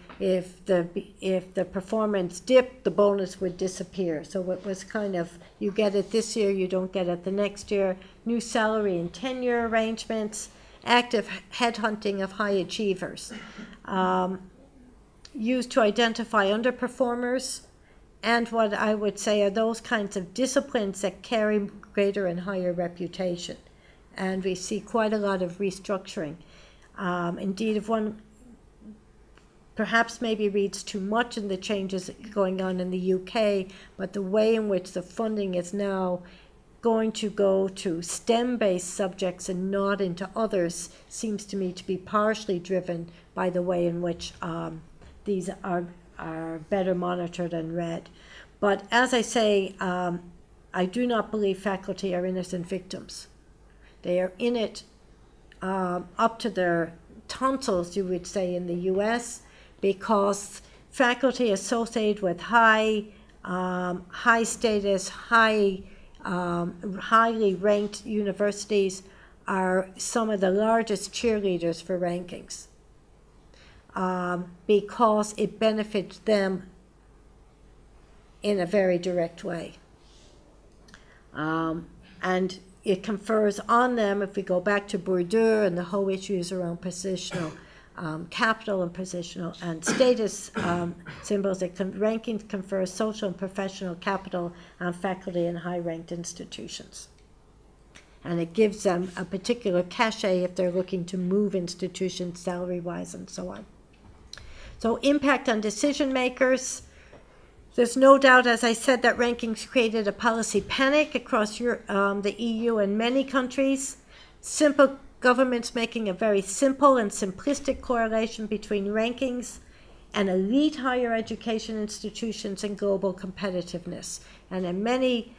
performance dipped, the bonus would disappear. So it was kind of, you get it this year, you don't get it the next year. New salary and tenure arrangements, active headhunting of high achievers, used to identify underperformers, and what I would say are those kinds of disciplines that carry greater and higher reputation. And we see quite a lot of restructuring. Indeed, if one perhaps maybe reads too much in the changes going on in the UK, but the way in which the funding is now going to go to STEM-based subjects and not into others seems to me to be partially driven by the way in which these are better monitored and read. But as I say, I do not believe faculty are innocent victims. They are in it up to their tonsils, you would say, in the US, because faculty associated with high status, highly ranked universities are some of the largest cheerleaders for rankings, because it benefits them in a very direct way. And it confers on them, if we go back to Bourdieu and the whole issues around positional capital and positional and status symbols, that rankings confer social and professional capital on faculty in high-ranked institutions. And it gives them a particular cachet if they're looking to move institutions salary-wise and so on. So impact on decision makers. There's no doubt, as I said, that rankings created a policy panic across the EU and many countries. Simple governments making a very simple and simplistic correlation between rankings and elite higher education institutions and global competitiveness. And in many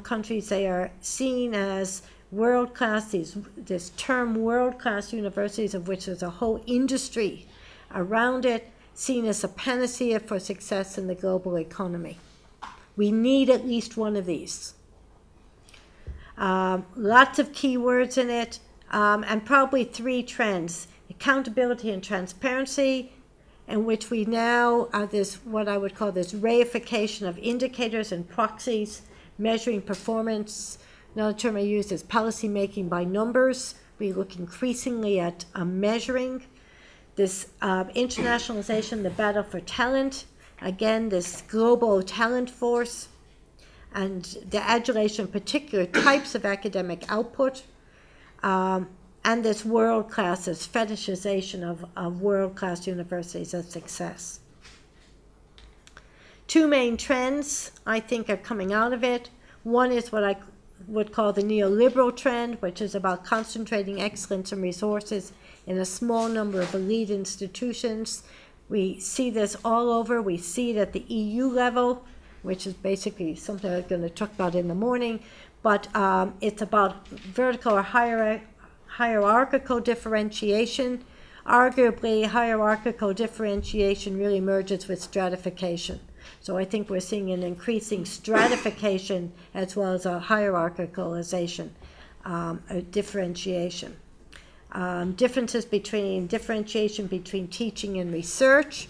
countries, they are seen as world-class, this term world-class universities, of which there's a whole industry around it, seen as a panacea for success in the global economy. We need at least one of these. Lots of keywords in it, and probably three trends: accountability and transparency, in which we now are this, what I would call this reification of indicators and proxies, measuring performance. Another term I use is policy making by numbers. We look increasingly at measuring. This internationalization, the battle for talent, again, this global talent force, and the adulation of particular types of academic output, and this world-class, this fetishization of world-class universities as success. Two main trends, I think, are coming out of it. One is what I would call the neoliberal trend, which is about concentrating excellence and resources in a small number of elite institutions. We see this all over. We see it at the EU level, which is basically something I'm going to talk about in the morning. But it's about vertical or hierarchical differentiation. Arguably, hierarchical differentiation really merges with stratification. So I think we're seeing an increasing stratification as well as a hierarchicalization, a differentiation. Differentiation between teaching and research,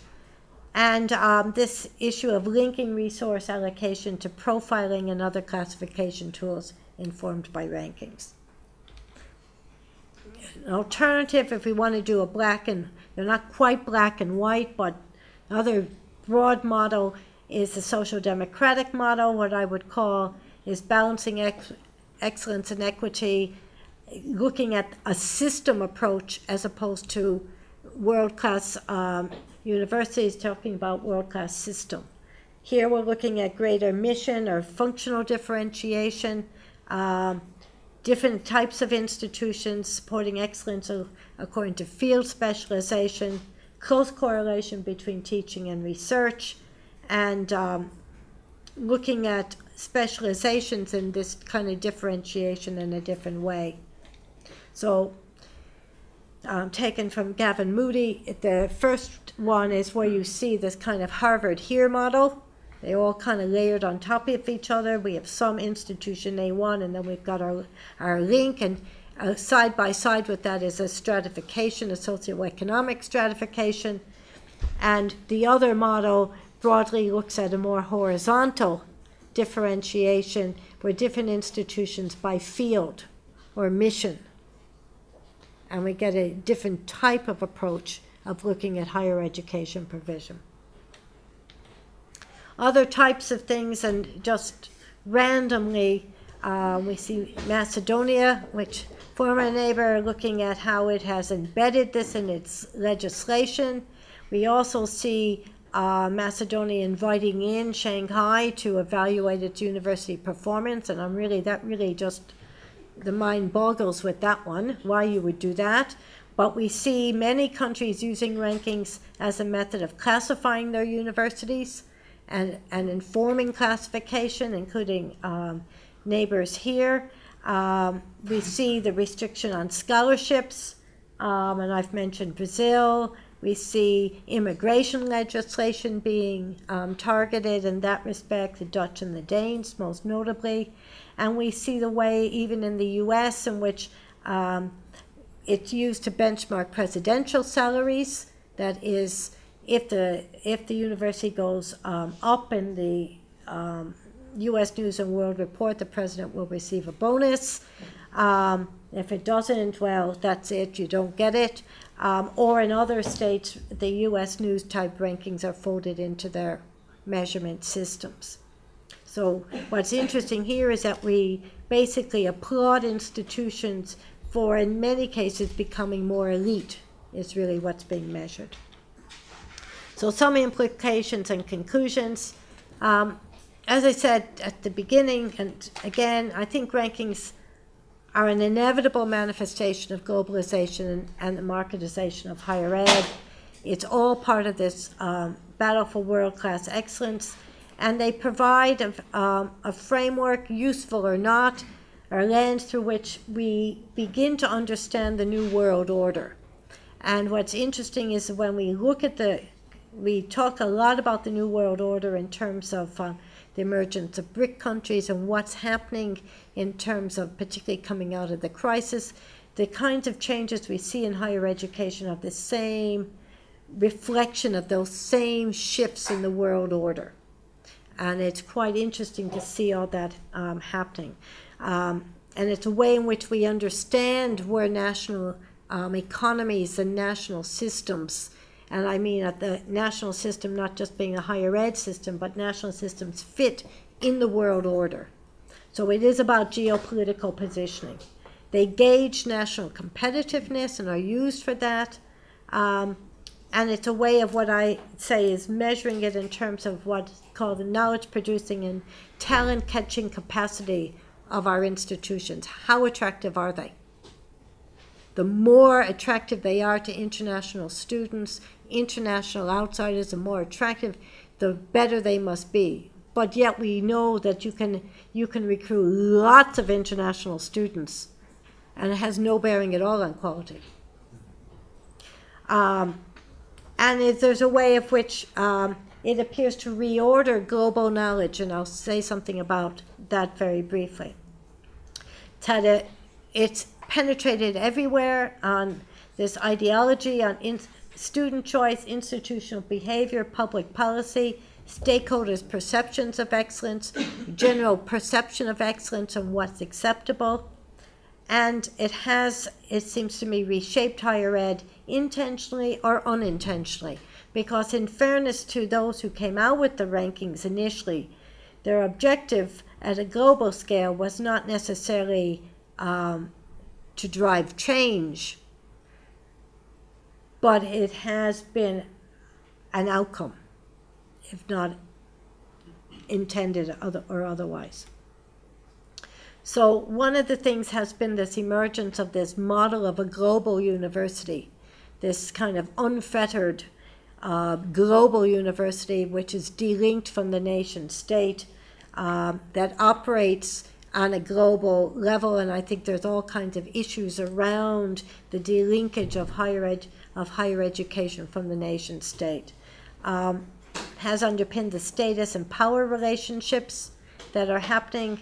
And this issue of linking resource allocation to profiling and other classification tools informed by rankings. An alternative, if we want to do a they're not quite black and white, but another broad model is the social democratic model. What I would call is balancing excellence and equity, looking at a system approach as opposed to world-class universities, talking about world-class system. Here we're looking at greater mission or functional differentiation, different types of institutions supporting excellence according to field specialization, close correlation between teaching and research, and looking at specializations in this kind of differentiation in a different way. So, taken from Gavin Moody, the first one is where you see this kind of Harvard here model. They all kind of layered on top of each other. We have some institution A1, and then we've got our link, and side by side with that is a stratification, a socioeconomic stratification. And the other model broadly looks at a more horizontal differentiation where different institutions by field or mission. And we get a different type of approach of looking at higher education provision. Other types of things, and just randomly, we see Macedonia, which former neighbor, looking at how it has embedded this in its legislation. We also see Macedonia inviting in Shanghai to evaluate its university performance, and that really just, the mind boggles with that one, why you would do that. But we see many countries using rankings as a method of classifying their universities and informing classification, including neighbors here. We see the restriction on scholarships, and I've mentioned Brazil. We see immigration legislation being targeted in that respect, the Dutch and the Danes most notably. And we see the way, even in the US, in which it's used to benchmark presidential salaries. That is, if the university goes up in the U.S. News and World Report, the president will receive a bonus. If it doesn't, well, that's it, you don't get it. Or in other states, the U.S. News type rankings are folded into their measurement systems. So what's interesting here is that we basically applaud institutions for, in many cases, becoming more elite is really what's being measured. So some implications and conclusions. As I said at the beginning, and again, I think rankings are an inevitable manifestation of globalization and the marketization of higher ed. It's all part of this battle for world-class excellence, and they provide a framework, useful or not, or lens through which we begin to understand the new world order. And what's interesting is when we look at we talk a lot about the New World Order in terms of the emergence of BRIC countries and what's happening in terms of particularly coming out of the crisis. The kinds of changes we see in higher education are the same reflection of those same shifts in the world order. And it's quite interesting to see all that happening. And it's a way in which we understand where national economies and national systems, and I mean at the national system not just being a higher ed system, but national systems fit in the world order. So it is about geopolitical positioning. They gauge national competitiveness and are used for that. And it's a way of what I say is measuring it in terms of what's called the knowledge producing and talent catching capacity of our institutions. How attractive are they? The more attractive they are to international students, international outsiders, the more attractive, the better they must be. But yet we know that you can recruit lots of international students, and it has no bearing at all on quality. And there's a way of which it appears to reorder global knowledge, and I'll say something about that very briefly. It's penetrated everywhere on this ideology on student choice, institutional behavior, public policy, stakeholders' perceptions of excellence, general perception of excellence and what's acceptable. And it has, it seems to me, reshaped higher ed intentionally or unintentionally. Because in fairness to those who came out with the rankings initially, their objective at a global scale was not necessarily to drive change, but it has been an outcome, if not intended or otherwise. So one of the things has been this emergence of this model of a global university, this kind of unfettered global university which is delinked from the nation state, that operates on a global level, and I think there's all kinds of issues around the delinkage of higher education from the nation state. Has underpinned the status and power relationships that are happening,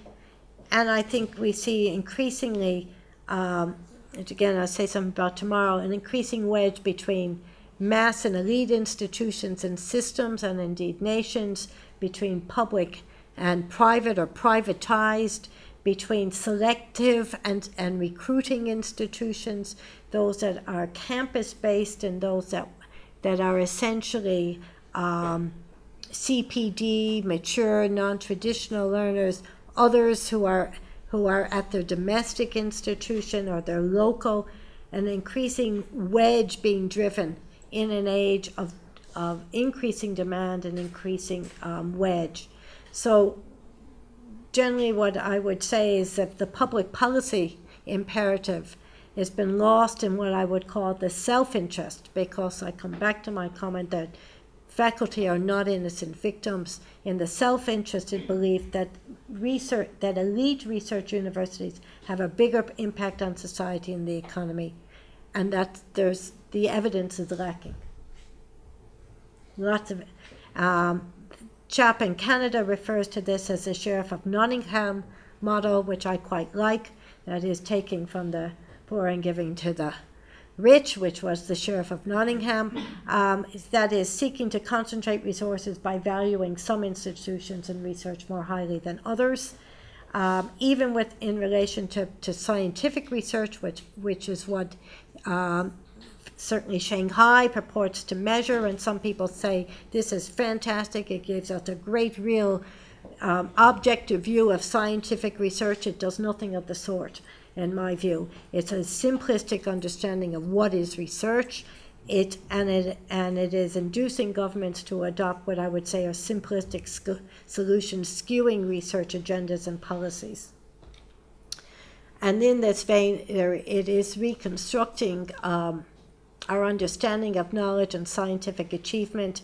and I think we see increasingly, and again I'll say something about tomorrow, an increasing wedge between mass and elite institutions and systems, and indeed nations, between public and private or privatized, between selective and recruiting institutions, those that are campus-based and those that are essentially CPD, mature, non-traditional learners, others who are at their domestic institution or their local, an increasing wedge being driven in an age of increasing demand and increasing wedge. So generally what I would say is that the public policy imperative has been lost in what I would call the self-interest, because I come back to my comment that faculty are not innocent victims, in the self-interested belief that elite research universities have a bigger impact on society and the economy, and that the evidence is lacking. Lots of it. Chap in Canada refers to this as the Sheriff of Nottingham model, which I quite like. That is taking from the poor and giving to the rich, which was the Sheriff of Nottingham. That is seeking to concentrate resources by valuing some institutions and research more highly than others. Even in relation to scientific research, which is what certainly Shanghai purports to measure, and some people say this is fantastic, it gives us a great real objective view of scientific research. It does nothing of the sort, in my view. It's a simplistic understanding of what is research, and it is inducing governments to adopt what I would say are simplistic solutions, skewing research agendas and policies. And in this vein, it is reconstructing our understanding of knowledge and scientific achievement,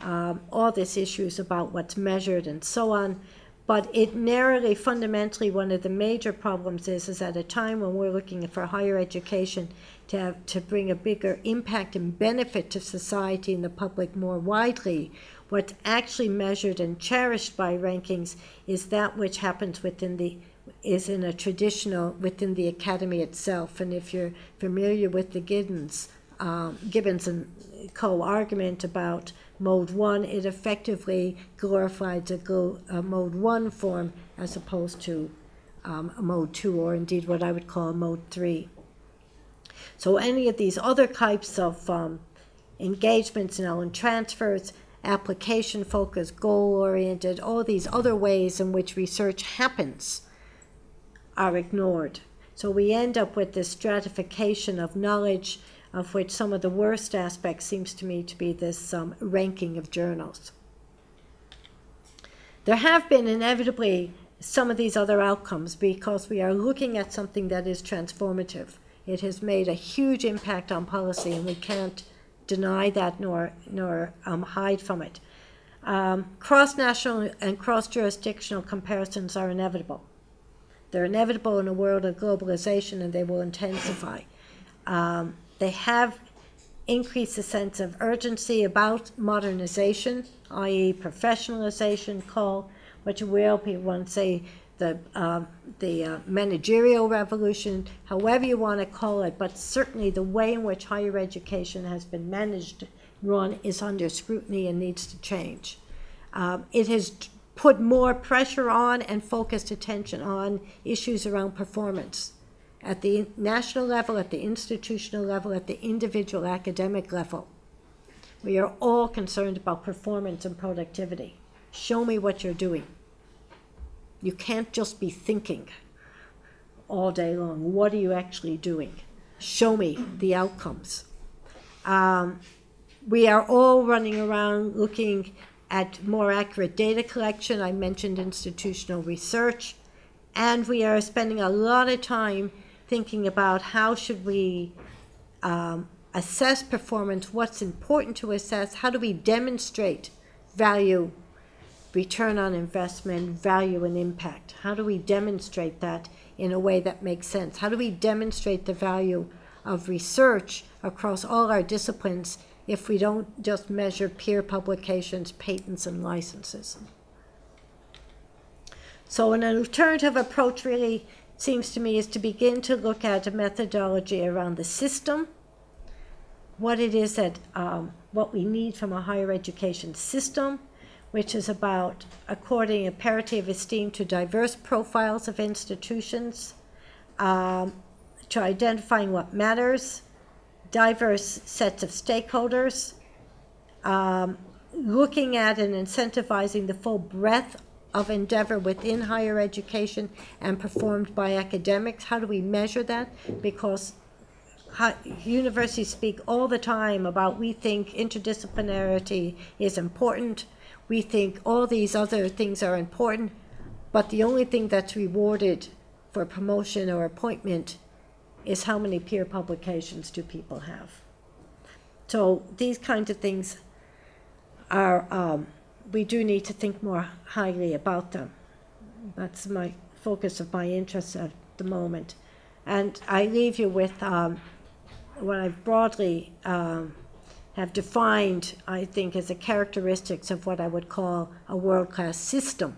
all these issues about what's measured and so on. But it narrowly, fundamentally, one of the major problems is at a time when we're looking for higher education to bring a bigger impact and benefit to society and the public more widely, what's actually measured and cherished by rankings is that which happens within the academy itself. And if you're familiar with the Gibbons and Co. argument about Mode 1, it effectively glorifies a Mode 1 form as opposed to a Mode 2, or indeed what I would call a Mode 3. So any of these other types of engagements, in transfers, application focused, goal-oriented, all these other ways in which research happens are ignored. So we end up with this stratification of knowledge, of which some of the worst aspects seems to me to be this ranking of journals. There have been inevitably some of these other outcomes because we are looking at something that is transformative. It has made a huge impact on policy, and we can't deny that nor hide from it. Cross-national and cross-jurisdictional comparisons are inevitable. They're inevitable in a world of globalization, and they will intensify. They have increased a sense of urgency about modernization, i.e. professionalization, call, which will people want to say the managerial revolution, however you want to call it, but certainly the way in which higher education has been managed, run, is under scrutiny and needs to change. It has put more pressure on and focused attention on issues around performance at the national level, at the institutional level, at the individual academic level. We are all concerned about performance and productivity. Show me what you're doing. You can't just be thinking all day long. What are you actually doing? Show me the outcomes. We are all running around looking at more accurate data collection. I mentioned institutional research. And we are spending a lot of time thinking about how should we assess performance, what's important to assess, how do we demonstrate value, return on investment, value and impact. How do we demonstrate that in a way that makes sense? How do we demonstrate the value of research across all our disciplines if we don't just measure peer publications, patents, and licenses? So an alternative approach really seems to me is to begin to look at a methodology around the system, what it is that, what we need from a higher education system, which is about according a parity of esteem to diverse profiles of institutions, to identifying what matters, diverse sets of stakeholders, looking at and incentivizing the full breadth of endeavor within higher education and performed by academics. How do we measure that? Because universities speak all the time about we think interdisciplinarity is important, we think all these other things are important, but the only thing that's rewarded for promotion or appointment is how many peer publications do people have. So these kinds of things are, we do need to think more highly about them. That's my focus of my interest at the moment. And I leave you with what I broadly have defined, I think, as the characteristics of what I would call a world-class system.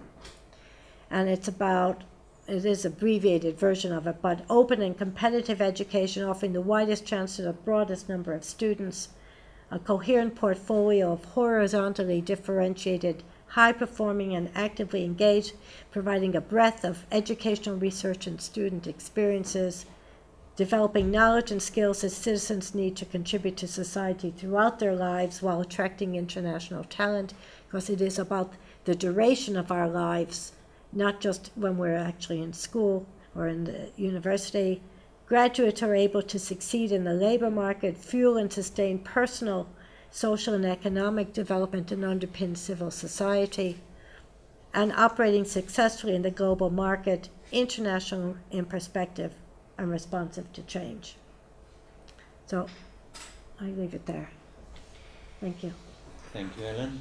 And it's about, it is an abbreviated version of it, but open and competitive education offering the widest chance to the broadest number of students, a coherent portfolio of horizontally differentiated, high-performing and actively engaged, providing a breadth of educational research and student experiences, developing knowledge and skills that citizens need to contribute to society throughout their lives while attracting international talent, because it is about the duration of our lives, not just when we're actually in school or in the university. Graduates are able to succeed in the labor market, fuel and sustain personal, social, and economic development, and underpin civil society, and operating successfully in the global market, international in perspective, and responsive to change. So I leave it there. Thank you. Thank you, Ellen.